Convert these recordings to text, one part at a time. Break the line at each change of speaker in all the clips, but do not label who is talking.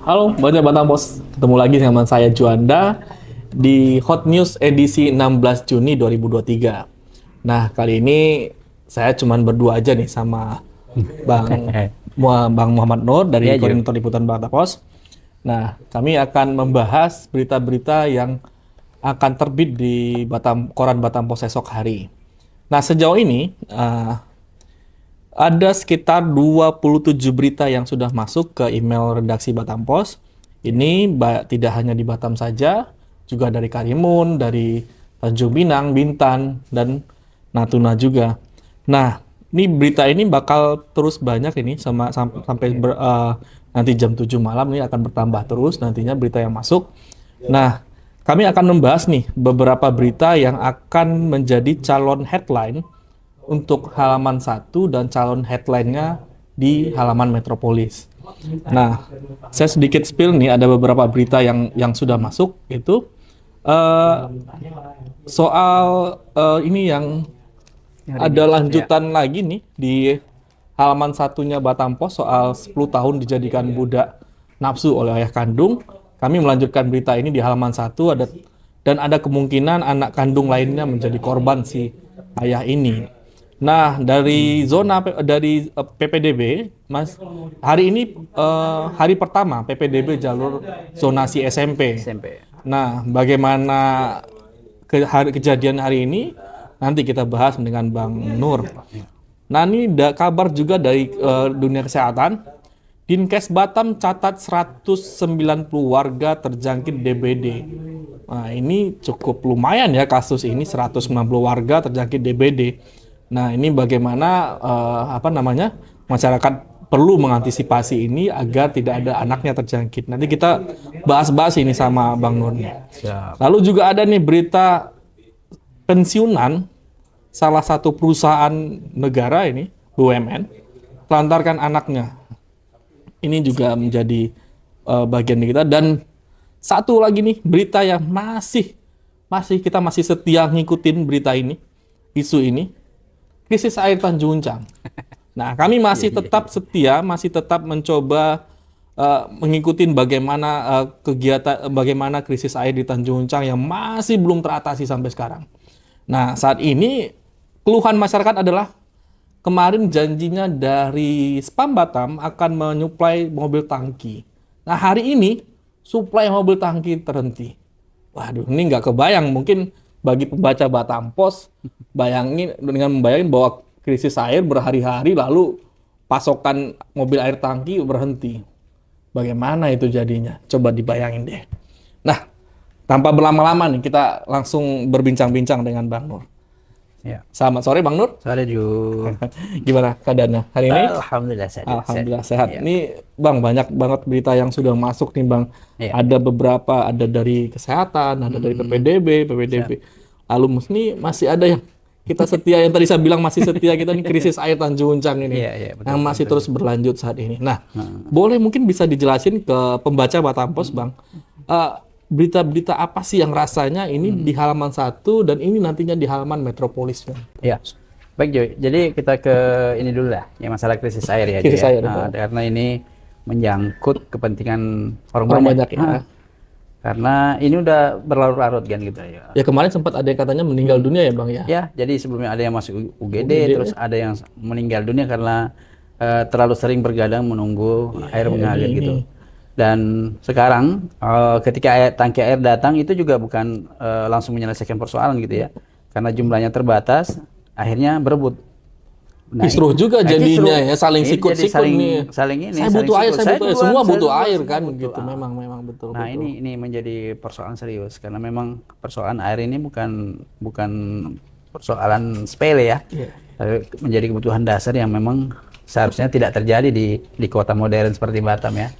Halo, Baca Batam Pos. Ketemu lagi sama saya Juanda di Hot News edisi 16 Juni 2023. Nah, kali ini saya cuman berdua aja nih sama Bang Bang Muhammad Nur dari
Ya, Ju.
Koordinator Liputan Batam Pos. Nah, kami akan membahas berita-berita yang akan terbit di Koran Batam Pos esok hari. Nah, sejauh ini ada sekitar 27 berita yang sudah masuk ke email redaksi Batam Pos. Ini tidak hanya di Batam saja, juga dari Karimun, dari Tanjung Pinang, Bintan, dan Natuna juga. Nah, ini berita ini bakal terus banyak ini sampai nanti jam 7 malam ini akan bertambah terus nantinya berita yang masuk. Nah, kami akan membahas nih beberapa berita yang akan menjadi calon headline untuk halaman 1 dan calon headline-nya di halaman Metropolis. Nah, saya sedikit spill nih, ada beberapa berita yang sudah masuk itu soal ini yang ada lanjutan lagi nih di halaman satunya Batam Pos soal 10 tahun dijadikan budak nafsu oleh ayah kandung. Kami melanjutkan berita ini di halaman 1 dan ada kemungkinan anak kandung lainnya menjadi korban si ayah ini. Nah, dari PPDB, Mas, hari ini hari pertama PPDB jalur zonasi SMP. Nah, bagaimana kejadian hari ini? Nanti kita bahas dengan Bang Nur. Nah, ini ada kabar juga dari dunia kesehatan. Dinkes Batam catat 190 warga terjangkit DBD. Nah, ini cukup lumayan ya kasus ini, 190 warga terjangkit DBD. Nah, ini bagaimana masyarakat perlu mengantisipasi ini agar tidak ada anaknya terjangkit. Nanti kita bahas-bahas ini sama Bang Nur. Lalu juga ada nih berita pensiunan salah satu perusahaan negara ini, BUMN, telantarkan anaknya. Ini juga menjadi bagian kita. Dan satu lagi nih berita yang kita masih setia ngikutin berita ini, isu ini. Krisis air Tanjung Uncang. Nah, kami masih tetap setia, masih tetap mencoba mengikuti bagaimana krisis air di Tanjung Uncang yang masih belum teratasi sampai sekarang. Nah, saat ini keluhan masyarakat adalah kemarin janjinya dari Spam Batam akan menyuplai mobil tangki. Nah, hari ini suplai mobil tangki terhenti. Waduh, ini nggak kebayang mungkin bagi pembaca Batam Pos, membayangin bahwa krisis air berhari-hari lalu pasokan mobil air tangki berhenti. Bagaimana itu jadinya? Coba dibayangin deh. Nah, tanpa berlama-lama nih, kita langsung berbincang-bincang dengan Bang Nur.
Ya.
Selamat sore Bang Nur.
Sore Ju.
Gimana keadaannya hari ini?
Alhamdulillah sehat.
Alhamdulillah sehat.
Ya.
Ini Bang, banyak banget berita yang sudah masuk nih Bang.
Ya.
Ada beberapa, ada dari kesehatan, ada dari PPDB. Lalu masih ada yang kita setia, yang tadi saya bilang masih setia kita nih, krisis air Tanjung Uncang ini.
Betul,
yang masih terus berlanjut saat ini. Nah, boleh mungkin bisa dijelasin ke pembaca Batam Pos Bang. Berita-berita apa sih yang rasanya ini di halaman 1 dan ini nantinya di halaman Metropolis?
Ya, baik Jo. Jadi kita ke ini dulu lah, yang masalah krisis air ya.
Krisis air,
karena ini menyangkut kepentingan orang
banyak ya.
Karena ini udah berlarut-larut kan gitu ya.
Ya kemarin sempat ada yang katanya meninggal dunia ya Bang ya.
Ya, jadi sebelumnya ada yang masuk UGD terus ada yang meninggal dunia karena terlalu sering bergadang menunggu air mengalir gitu. Dan sekarang ketika tangki air datang itu juga bukan langsung menyelesaikan persoalan gitu ya, karena jumlahnya terbatas, akhirnya berebut. Nah,
kisruh juga jadinya ya, saling sikut-sikut nih. Saya butuh air, semua butuh air kan gitu. Memang betul.
Nah,
betul.
ini menjadi persoalan serius karena memang persoalan air ini bukan persoalan sepele ya. Tapi menjadi kebutuhan dasar yang memang seharusnya tidak terjadi di kota modern seperti Batam ya.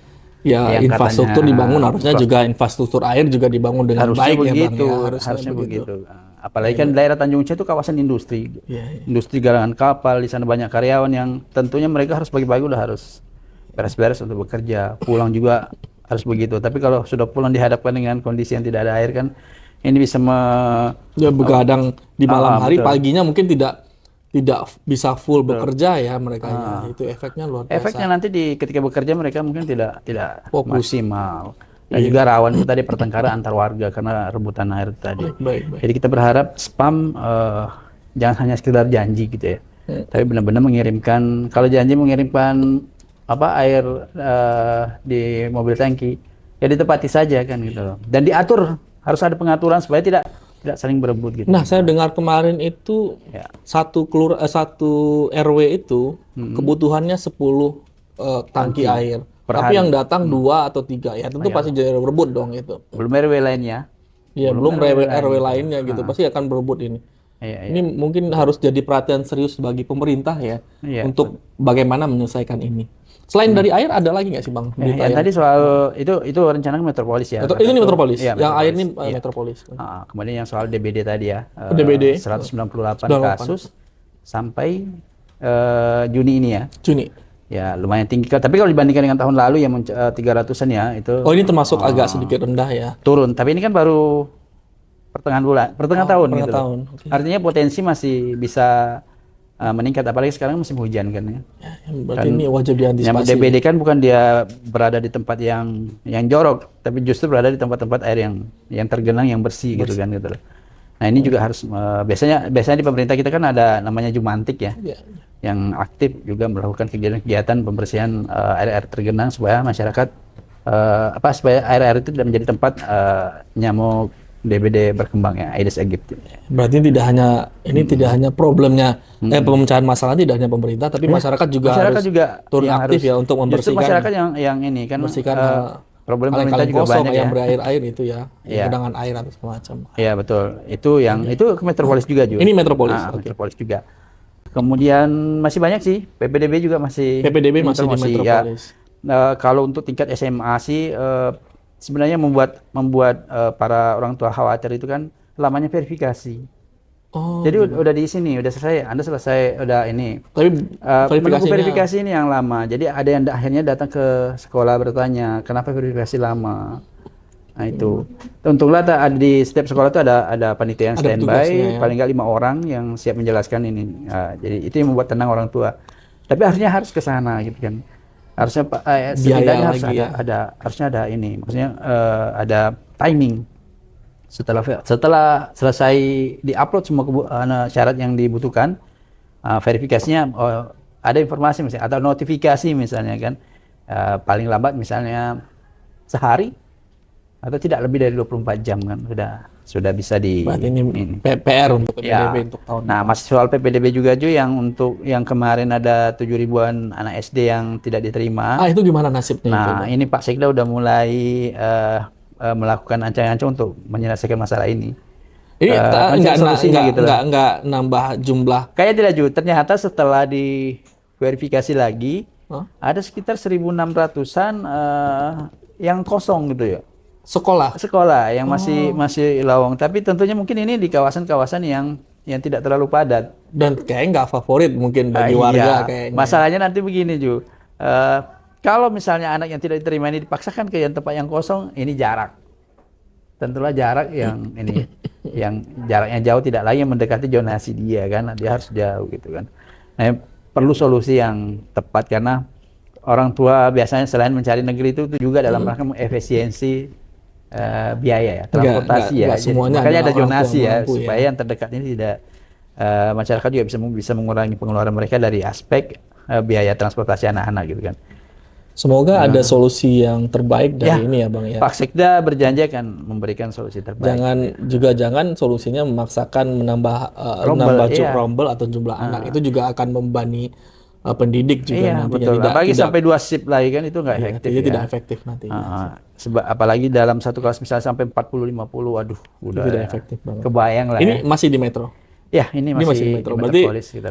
Ya, yang infrastruktur dibangun harusnya juga infrastruktur air juga dibangun dengan baik
begitu,
ya Bang.
Harusnya begitu. Apalagi kan daerah Tanjung Uncang itu kawasan industri. Industri galangan kapal, di sana banyak karyawan yang tentunya mereka harus pagi-pagi udah harus beres-beres untuk bekerja. Pulang juga harus begitu. Tapi kalau sudah pulang dihadapkan dengan kondisi yang tidak ada air kan ini bisa
begadang di malam hari, paginya mungkin tidak tidak bisa full bekerja ya mereka ya. Itu efeknya luar biasa.
Efeknya nanti ketika bekerja mereka mungkin tidak
Fokus.
maksimal. Dan juga rawan itu tadi pertengkaran antar warga karena rebutan air tadi.
Baik.
Jadi kita berharap spam jangan hanya sekedar janji gitu ya. Tapi benar-benar mengirimkan, kalau janji mengirimkan air di mobil tangki, ya ditepati saja kan gitu loh. Dan diatur, harus ada pengaturan supaya tidak saling berebut gitu.
Nah, saya dengar kemarin itu satu RW itu kebutuhannya 10 tangki air. Tapi yang datang 2 atau 3 ya, tentu pasti jadi berebut dong itu.
Belum RW lainnya.
Iya, belum RW lainnya gitu. Pasti akan berebut ini. Ini mungkin harus jadi perhatian serius bagi pemerintah ya untuk bagaimana menyelesaikan ini. Selain dari air ada lagi nggak sih Bang?
Yang tadi soal itu rencana Metropolis ya.
Ini Metropolis.
Iya,
yang air ini Metropolis.
Kemudian yang soal DBD tadi ya.
DBD
198 kasus sampai Juni ini ya.
Juni.
Ya lumayan tinggi. Tapi kalau dibandingkan dengan tahun lalu yang 300-an ya itu.
Oh ini termasuk agak sedikit rendah ya.
Turun. Tapi ini kan baru pertengahan tahun gitu.
Okay.
Artinya potensi masih bisa meningkat, apalagi sekarang musim hujan kan ya.
Berarti ini wajib diantisipasi.
DBD kan bukan dia berada di tempat yang jorok, tapi justru berada di tempat-tempat air yang tergenang yang bersih gitu kan gitu. Nah ini juga harus biasanya di pemerintah kita kan ada namanya Jumantik ya, yang aktif juga melakukan kegiatan pembersihan air-air tergenang supaya masyarakat supaya air-air itu tidak menjadi tempat nyamuk DBD berkembang ya, Aedes aegypti.
Berarti tidak hanya problemnya pemecahan masalah tidak hanya pemerintah tapi masyarakat juga harus turun aktif ya untuk membersihkan.
Justru masyarakat yang ini kan
membersihkan
problem pemerintah juga banyak
yang berair-air itu ya, genangan air atau semacam.
Iya betul. Itu ke Metropolis juga.
Ini Metropolis.
Metropolis juga. Kemudian masih banyak sih, PPDB juga masih.
PPDB masih di Metropolis.
Ya. Kalau untuk tingkat SMA sih sebenarnya membuat para orang tua khawatir itu kan lamanya verifikasi.
Oh.
Jadi udah di sini, udah selesai. Anda selesai, udah ini.
Tapi
verifikasi ini yang lama. Jadi ada yang akhirnya datang ke sekolah bertanya, kenapa verifikasi lama? Nah itu. Untunglah di setiap sekolah itu ada panitia yang standby, paling nggak 5 orang yang siap menjelaskan ini. Jadi itu yang membuat tenang orang tua. Tapi harus ke sana gitu kan. Harusnya setidaknya harusnya ada ini, maksudnya ada timing setelah selesai diupload semua syarat yang dibutuhkan, verifikasinya ada informasi misalnya atau notifikasi misalnya kan, paling lambat misalnya sehari atau tidak lebih dari 24 jam kan sudah bisa di.
Berarti ini PR untuk PPDB untuk tahun.
Nah, masih soal PPDB juga yang kemarin ada 7.000-an anak SD yang tidak diterima.
Itu gimana nasibnya?
Nah, ini Pak Sekda udah mulai melakukan ancang-ancang untuk menyelesaikan masalah ini.
Ini enggak nambah jumlah.
Kayak tidak juga. Ternyata setelah diverifikasi lagi, ada sekitar 1.600-an yang kosong gitu ya. Sekolah yang masih lowong, tapi tentunya mungkin ini di kawasan-kawasan yang tidak terlalu padat
dan kayak nggak favorit mungkin bagi warga kayaknya.
Masalahnya nanti begini Ju, kalau misalnya anak yang tidak diterima ini dipaksakan ke tempat yang kosong, ini jarak, tentulah jarak yang ini yang jaraknya jauh tidak lagi mendekati zonasi dia kan, dia harus jauh gitu kan. Nah, perlu solusi yang tepat karena orang tua biasanya selain mencari negeri itu juga dalam rangka efisiensi biaya ya, transportasi ya. Makanya ada zonasi ya, supaya yang terdekat ini tidak masyarakat juga bisa mengurangi pengeluaran mereka dari aspek biaya transportasi anak-anak gitu kan.
Semoga ada solusi yang terbaik dari ini ya Bang ya.
Pak Sekda berjanji akan memberikan solusi terbaik.
Jangan solusinya memaksakan menambah rombel atau jumlah anak, itu juga akan membebani pendidik juga nantinya.
Betul. Apalagi sampai 2 shift lagi kan itu nggak efektif.
Tidak efektif nanti.
Apalagi dalam satu kelas misalnya sampai 40-50, waduh, udah
tidak efektif banget.
Kebayang lah.
Ini masih di Metro.
Ya, ini masih di Metro.
Berarti
gitu.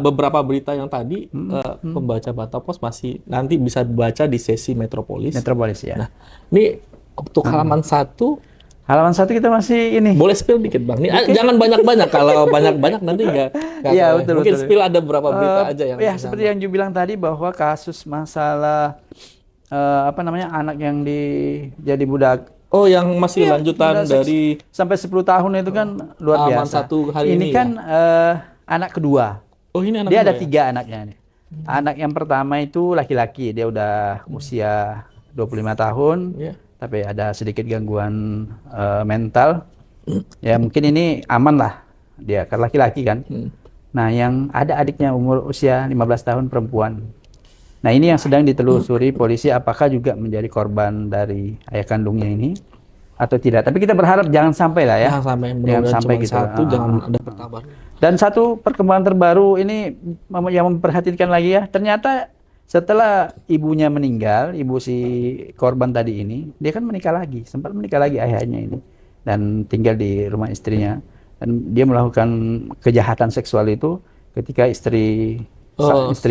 Beberapa berita yang tadi pembaca Batapos masih nanti bisa baca di sesi Metropolis.
Ya.
Nah, ini untuk halaman 1.
Halaman 1 kita masih ini.
Boleh spill dikit Bang. Jangan banyak-banyak. Kalau banyak-banyak nanti nggak.
Iya betul.
Mungkin spill ada beberapa berita aja yang.
Ya seperti yang Ju bilang tadi bahwa kasus masalah anak yang jadi budak.
Oh, yang masih lanjutan dari
sampai 10 tahun itu kan luar biasa.
Satu hari
ini kan anak kedua.
Oh, ini anak
Dia ada
kedua ya?
3 anaknya nih. Anak yang pertama itu laki-laki, dia udah usia 25 tahun,
Iya.
tapi ada sedikit gangguan mental. Ya mungkin ini aman lah dia, kan laki-laki kan. Nah yang ada adiknya umur usia 15 tahun perempuan. Nah ini yang sedang ditelusuri polisi apakah juga menjadi korban dari ayah kandungnya ini atau tidak. Tapi kita berharap jangan sampai lah ya.
Jangan sampai,
Jangan
mudah-mudahan
sampai
cuma
gitu.
satu, jangan ada bertambah.
Dan satu perkembangan terbaru ini yang memperhatikan lagi ya, ternyata setelah ibunya meninggal, ibu si korban tadi ini, dia kan menikah lagi, sempat menikah lagi ayahnya ini, dan tinggal di rumah istrinya. Dan dia melakukan kejahatan seksual itu ketika istri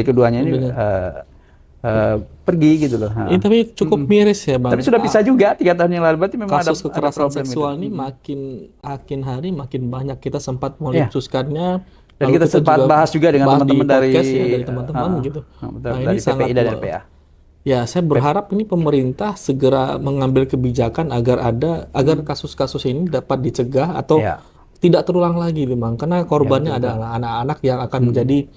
keduanya ini pergi gitu loh.
Ini tapi cukup miris ya, Bang.
Tapi sudah pisah juga 3 tahun yang lalu, berarti memang
Kasus
ada
kekerasan
problem
seksual
gitu.
ini makin hari makin banyak. Kita sempat mendiskusikannya,
Dan
lalu
kita sempat bahas juga dengan
bahas
teman-teman
di podcast
dari
ya, dari teman-teman gitu.
betul,
Nah, ini
dari
sangat
PPI dan LPA.
ya, saya berharap ini pemerintah segera mengambil kebijakan agar kasus-kasus ini dapat dicegah atau
Ya.
tidak terulang lagi, Bang. Karena korbannya adalah anak-anak yang akan menjadi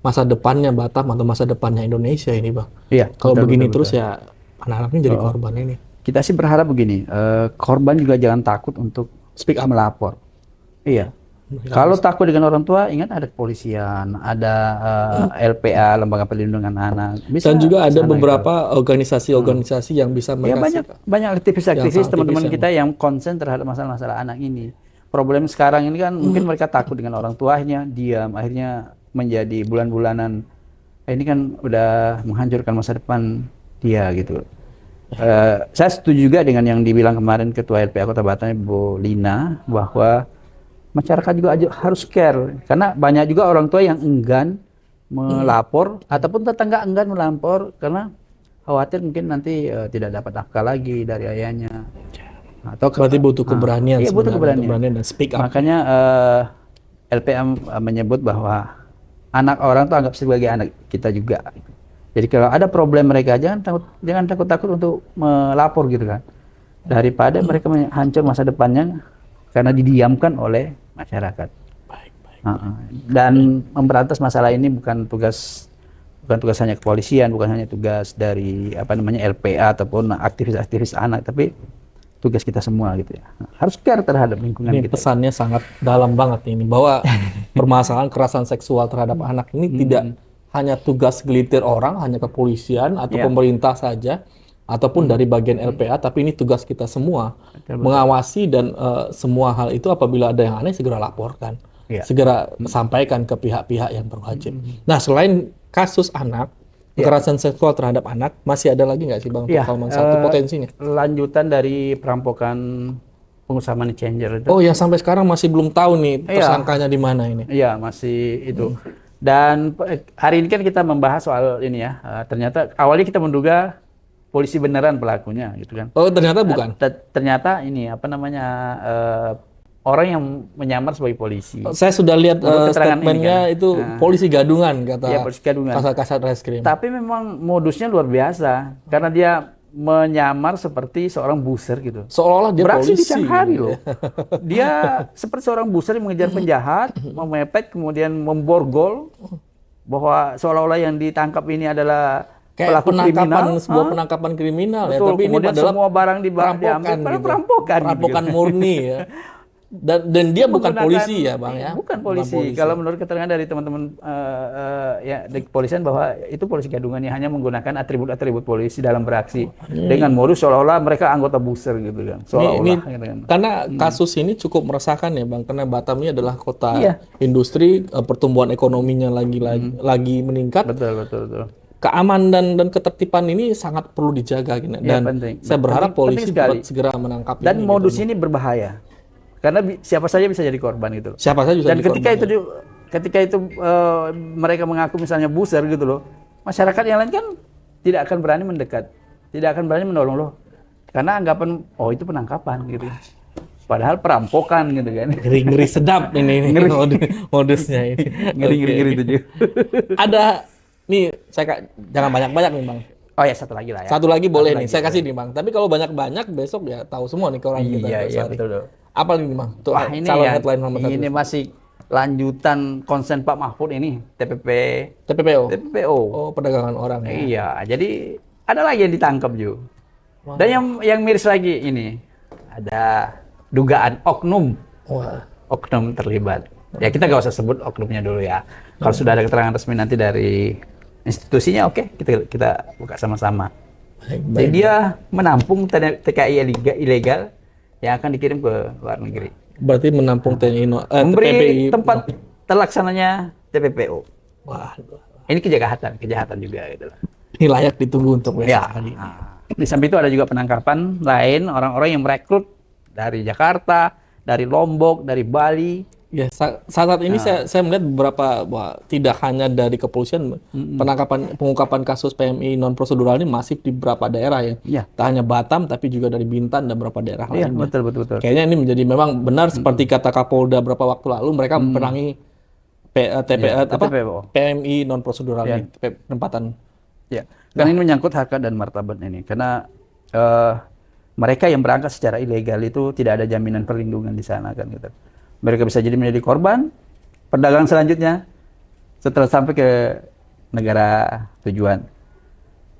masa depannya Batam atau masa depannya Indonesia ini, Bang.
Iya,
Kalau
betul,
begini
betul,
terus ya anak-anaknya jadi korban ini.
Kita sih berharap begini, korban juga jangan takut untuk speak up melapor. Iya. Kalau takut dengan orang tua, ingat ada kepolisian, ada LPA, Lembaga Perlindungan Anak. Bisa
Dan juga ada
sana
beberapa organisasi-organisasi yang bisa
ya banyak aktivis-aktivis
yang
teman-teman
aktivis
kita yang konsen terhadap masalah-masalah anak ini. Problem sekarang ini kan mungkin mereka takut dengan orang tuanya, diam, akhirnya menjadi bulan-bulanan. Ini kan udah menghancurkan masa depan dia gitu. Saya setuju juga dengan yang dibilang kemarin Ketua LPA Kota Batam, Bu Lina, bahwa masyarakat juga harus care, karena banyak juga orang tua yang enggan melapor ataupun tetangga enggan melapor karena khawatir mungkin nanti tidak dapat nafkah lagi dari ayahnya. Atau
berarti butuh keberanian,
iya, butuh
keberanian dan speak up.
Makanya LPM menyebut bahwa anak orang tuh anggap sebagai anak kita juga. Jadi kalau ada problem mereka jangan takut untuk melapor gitu kan. Daripada mereka hancur masa depannya karena didiamkan oleh masyarakat. Dan memberantas masalah ini bukan tugas hanya kepolisian, bukan hanya tugas dari LPA ataupun aktivis-aktivis anak, tapi tugas kita semua gitu ya. Harus care terhadap lingkungan
ini
kita.
Pesannya sangat dalam banget ini, bahwa permasalahan kekerasan seksual terhadap anak ini tidak hanya tugas gelintir orang, hanya kepolisian atau pemerintah saja, ataupun dari bagian LPA, tapi ini tugas kita semua. Mengawasi dan semua hal itu apabila ada yang aneh segera laporkan. Segera sampaikan ke pihak-pihak yang berwajib. Nah, selain kasus anak, kekerasan seksual terhadap anak, masih ada lagi nggak sih, Bang, Salman, satu potensinya?
Lanjutan dari perampokan pengusaha money changer itu.
Oh, yang sampai sekarang masih belum tahu nih tersangkanya di mana ini.
Iya, masih itu. Dan hari ini kan kita membahas soal ini ya. Ternyata awalnya kita menduga polisi beneran pelakunya gitu kan.
Oh, ternyata bukan.
Ternyata ini orang yang menyamar sebagai polisi.
Saya sudah lihat statementnya itu polisi gadungan, kata
polisi gadungan.
Kasat Reskrim.
Tapi memang modusnya luar biasa karena dia menyamar seperti seorang buser gitu.
Seolah-olah dia
beraksi
polisi.
di siang hari loh. Dia seperti seorang buser yang mengejar penjahat, memepet, kemudian memborgol bahwa seolah-olah yang ditangkap ini adalah
kayak
pelaku kriminal,
sebuah penangkapan kriminal.
Betul,
ya, tapi
kemudian
ini adalah
semua barang
perampokan,
gitu. Perampokan
murni ya. Dan dia bukan polisi ya, Bang ya.
Bukan polisi. Kalau menurut keterangan dari teman-teman dari kepolisian bahwa itu polisi gadungannya hanya menggunakan atribut-atribut polisi dalam beraksi dengan modus seolah-olah mereka anggota buser gitu kan. Seolah-olah gitu kan.
Karena kasus ini cukup meresahkan ya, Bang, karena Batam ini adalah kota industri, pertumbuhan ekonominya lagi meningkat.
Betul.
Keamanan dan ketertiban ini sangat perlu dijaga gitu. Dan saya berharap polisi dapat segera menangkap
dan
ini.
Modus ini berbahaya. Karena siapa saja bisa jadi korban gitu.
Siapa saja bisa
dan
jadi korban.
Dan ketika itu mereka mengaku misalnya buser gitu loh, masyarakat yang lain kan tidak akan berani mendekat, tidak akan berani menolong loh, karena anggapan itu penangkapan gitu. Padahal perampokan gitu kan.
Ngeri sedap ini modusnya ini.
Ngeri itu juga.
Ada nih, saya jangan banyak-banyak nih, Bang.
Oh ya, satu lagi lah ya.
Satu lagi boleh nih, saya kasih nih, Bang. Tapi kalau banyak-banyak besok ya tahu semua nih koran kita.
Iya betul.
Apa nih, Bang?
Wah, ini
calon
ya,
headline nomor 1.
ini masih lanjutan konsen Pak Mahfud ini,
TPPO.
TPPO.
Oh, perdagangan orang ya.
Iya, jadi ada lagi yang ditangkap juga.
Wah.
Dan yang miris lagi ini, ada dugaan oknum.
Wah.
Oknum terlibat. Ya kita nggak usah sebut oknumnya dulu ya. Kalau sudah ada keterangan resmi nanti dari institusinya, oke, kita buka sama-sama. Jadi dia menampung TKI ilegal yang akan dikirim ke luar negeri.
Berarti menampung
Memberi
TPPI.
tempat terlaksananya TPPO.
Wah,
Ini kejahatan juga gitu loh.
ini layak ditunggu untuk besok
Ya.
hari.
Di samping itu ada juga penangkapan lain orang-orang yang merekrut dari Jakarta, dari Lombok, dari Bali.
Ya, saat ini saya melihat beberapa, tidak hanya dari kepolisian, pengungkapan kasus PMI non prosedural ini masif di beberapa daerah ya.
Iya.
Tak hanya Batam, tapi juga dari Bintan dan beberapa daerah
Iya,
lainnya.
betul.
Kayaknya ini menjadi memang benar seperti kata Kapolda beberapa waktu lalu, mereka memperangi
TPPO.
PMI non prosedural
Ya.
ini, penempatan.
Ya, karena ini menyangkut harkat dan martabat ini. Karena mereka yang berangkat secara ilegal itu tidak ada jaminan perlindungan di sana kan gitu. Mereka bisa jadi menjadi korban perdagangan selanjutnya setelah sampai ke negara tujuan.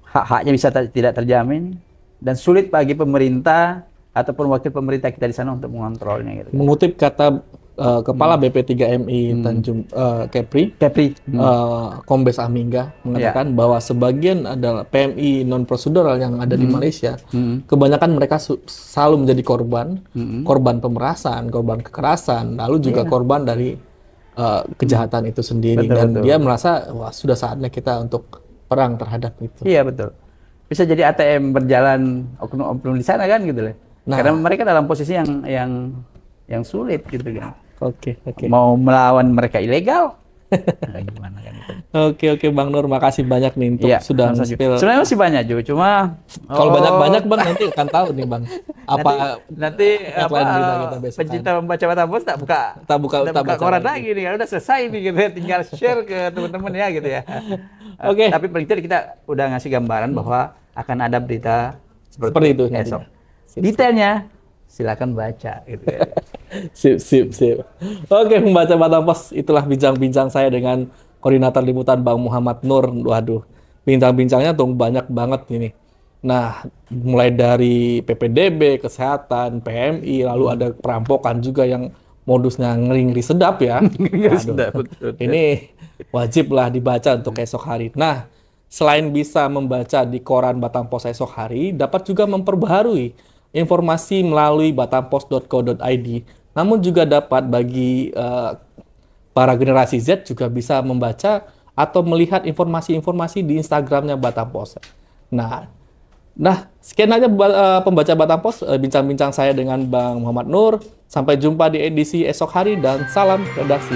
Hak-haknya bisa tidak terjamin dan sulit bagi pemerintah ataupun wakil pemerintah kita di sana untuk mengontrolnya gitu.
Mengutip kata Kepala BP3MI Tanjung Kepri, Kombes Amingga mengatakan bahwa sebagian adalah PMI non prosedural yang ada di Malaysia, kebanyakan mereka selalu menjadi korban pemerasan, korban kekerasan, lalu juga korban dari kejahatan itu sendiri. Dan dia merasa wah sudah saatnya kita untuk perang terhadap itu.
Iya betul. Bisa jadi ATM berjalan oknum-oknum di sana kan gitu loh. Karena mereka dalam posisi yang sulit gitu kan.
Oke.
Mau melawan mereka ilegal? Nah, gimana kan itu?
Oke, Bang Nur, makasih banyak nih untuk sudah spill.
Sebenarnya masih banyak Jo, cuma
kalau banyak Bang nanti akan tahu nih Bang. Apa
nanti
berita kita besok
pencinta membaca Batam Post tak buka koran lagi nih, udah selesai nih gitu ya, tinggal share ke teman-teman ya gitu ya.
Oke.
Tapi paling tidak kita udah ngasih gambaran bahwa akan ada berita
seperti itu
esok. Detailnya silakan baca gitu ya.
Sip. Oke, membaca Batam Post, itulah bincang-bincang saya dengan Koordinator Liputan Bang Muhammad Nur. Waduh, bincang-bincangnya tuh banyak banget ini. Nah, mulai dari PPDB, kesehatan, PMI, lalu ada perampokan juga yang modusnya ngeri-ngeri sedap ya.
Sedap, betul.
Ini wajiblah dibaca untuk esok hari. Nah, selain bisa membaca di koran Batam Post esok hari, dapat juga memperbaharui informasi melalui batampos.co.id. Namun juga dapat bagi para generasi Z juga bisa membaca atau melihat informasi-informasi di Instagramnya Batam Post. Nah, sekian aja pembaca Batam Post, bincang-bincang saya dengan Bang Muhammad Nur. Sampai jumpa di edisi esok hari dan salam redaksi.